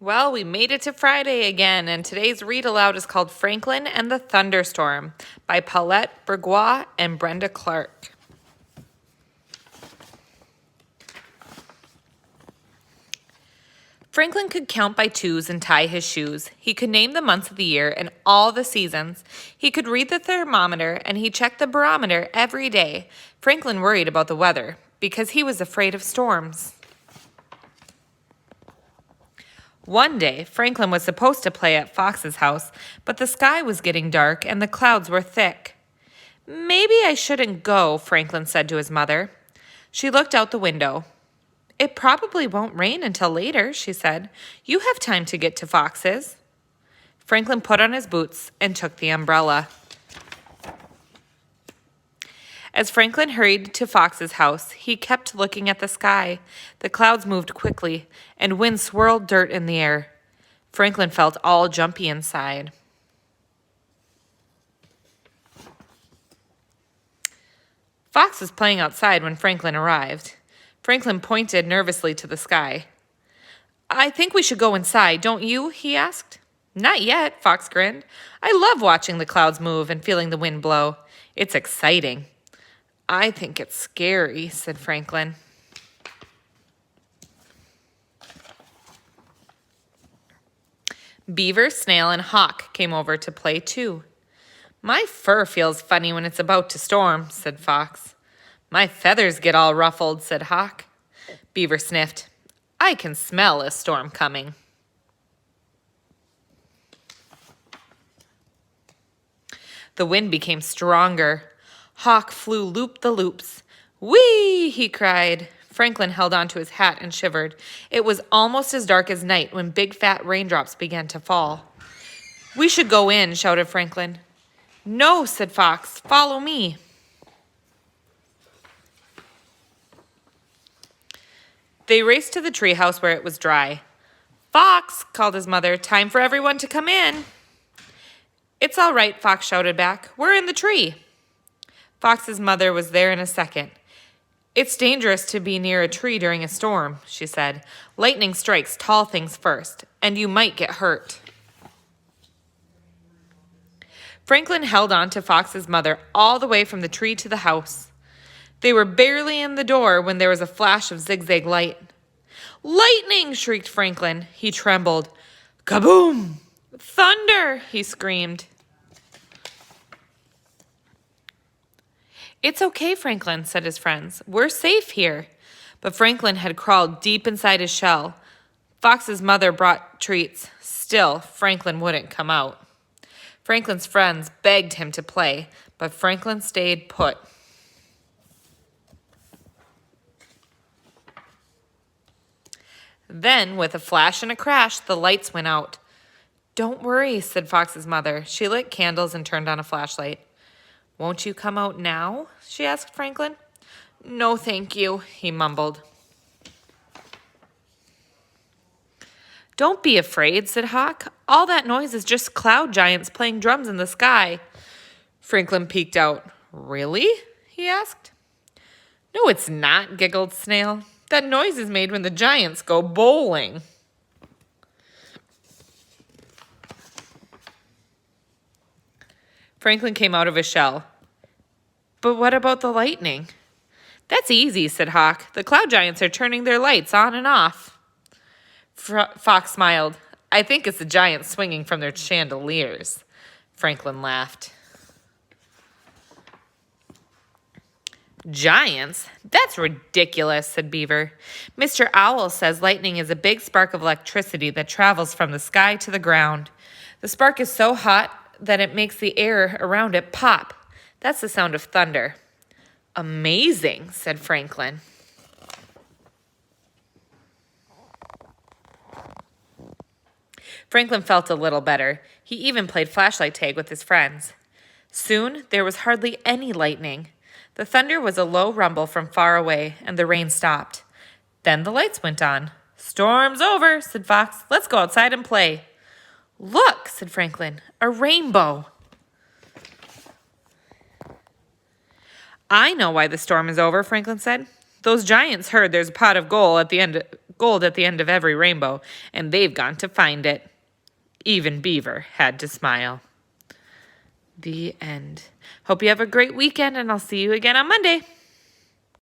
Well, we made it to Friday again, and today's read aloud is called Franklin and the Thunderstorm by Paulette Bourgois and Brenda Clark. Franklin could count by twos and tie his shoes. He could name the months of the year and all the seasons. He could read the thermometer, and he checked the barometer every day. Franklin worried about the weather because he was afraid of storms. One day, Franklin was supposed to play at Fox's house, but the sky was getting dark and the clouds were thick. "Maybe I shouldn't go," Franklin said to his mother. She looked out the window. "It probably won't rain until later," she said. "You have time to get to Fox's." Franklin put on his boots and took the umbrella. As Franklin hurried to Fox's house, he kept looking at the sky. The clouds moved quickly, and wind swirled dirt in the air. Franklin felt all jumpy inside. Fox was playing outside when Franklin arrived. Franklin pointed nervously to the sky. "I think we should go inside, don't you?" he asked. "Not yet," Fox grinned. "I love watching the clouds move and feeling the wind blow. It's exciting." "I think it's scary," said Franklin. Beaver, Snail, and Hawk came over to play too. "My fur feels funny when it's about to storm," said Fox. "My feathers get all ruffled," said Hawk. Beaver sniffed. "I can smell a storm coming." The wind became stronger. Hawk flew loop-the-loops. "Whee!" he cried. Franklin held onto his hat and shivered. It was almost as dark as night when big fat raindrops began to fall. "We should go in," shouted Franklin. "No," said Fox. "Follow me." They raced to the treehouse where it was dry. "Fox," called his mother, "time for everyone to come in." "It's all right," Fox shouted back. "We're in the tree." Fox's mother was there in a second. "It's dangerous to be near a tree during a storm," she said. "Lightning strikes tall things first, and you might get hurt." Franklin held on to Fox's mother all the way from the tree to the house. They were barely in the door when there was a flash of zigzag light. "Lightning!" shrieked Franklin. He trembled. "Kaboom! Thunder!" he screamed. "It's okay, Franklin," said his friends. "We're safe here." But Franklin had crawled deep inside his shell. Fox's mother brought treats. Still, Franklin wouldn't come out. Franklin's friends begged him to play, but Franklin stayed put. Then, with a flash and a crash, the lights went out. "Don't worry," said Fox's mother. She lit candles and turned on a flashlight. "Won't you come out now?" she asked Franklin. "No, thank you," he mumbled. "Don't be afraid," said Hawk. "All that noise is just cloud giants playing drums in the sky." Franklin peeked out. "Really?" he asked. "No, it's not," giggled Snail. "That noise is made when the giants go bowling." Franklin came out of his shell. "But what about the lightning?" "That's easy," said Hawk. "The cloud giants are turning their lights on and off." Fox smiled. "I think it's the giants swinging from their chandeliers." Franklin laughed. "Giants? That's ridiculous," said Beaver. "Mr. Owl says lightning is a big spark of electricity that travels from the sky to the ground. The spark is so hot that it makes the air around it pop. That's the sound of thunder." "Amazing," said Franklin. Franklin felt a little better. He even played flashlight tag with his friends. Soon, there was hardly any lightning. The thunder was a low rumble from far away, and the rain stopped. Then the lights went on. "Storm's over," said Fox. "Let's go outside and play." "Look," said Franklin, "a rainbow." "I know why the storm is over," Franklin said. "Those giants heard there's a pot of gold at the end gold at the end of every rainbow, and they've gone to find it. Even Beaver had to smile. The end. Hope you have a great weekend, and I'll see you again on Monday.